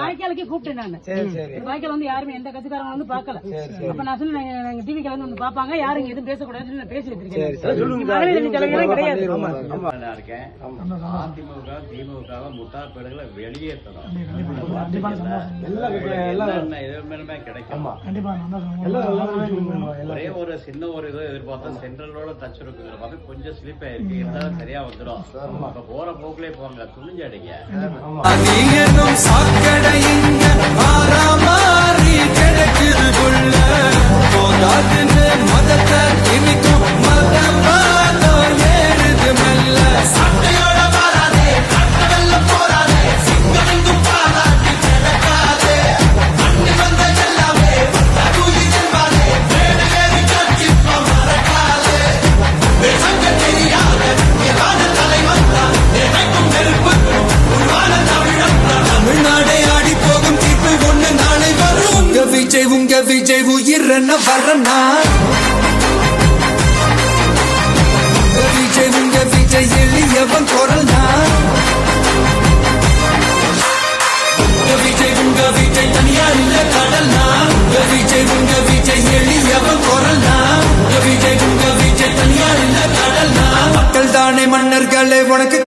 வாய்க்காலுக்கு கூப்பிட்டேன் நான். வாய்க்கால் வந்து யாருமே எந்த கட்சிக்காரங்க வந்து பாக்கல. அப்ப நான் சொன்னேன் டிவி கலந்து வந்து பாப்பாங்க, யாரும் எதுவும் பேசக்கூடாதுன்னு நான் பேசி வச்சிருக்கேன். கிடையாது. அதிமுக திமுக முட்டாப்பேடுகளை வெளியேற்றணும். கிடைக்கும். ஒரே ஒரு சின்ன ஒரு இது எதிர்பார்த்தா சென்ட்ரலோட டச் இருக்குங்கிற மாதிரி கொஞ்சம் ஸ்லிப் ஆயிருக்கு. இருந்தாலும் சரியா வந்துடும். இப்ப போற போக்குலயே போங்க, துணிஞ்சு அடிங்க. உங்க விஜய் உயிர் என்ன வரனா, உங்க விஜய் எளியவன் குரல்னா, உங்க விஜய் தனியார் இல்ல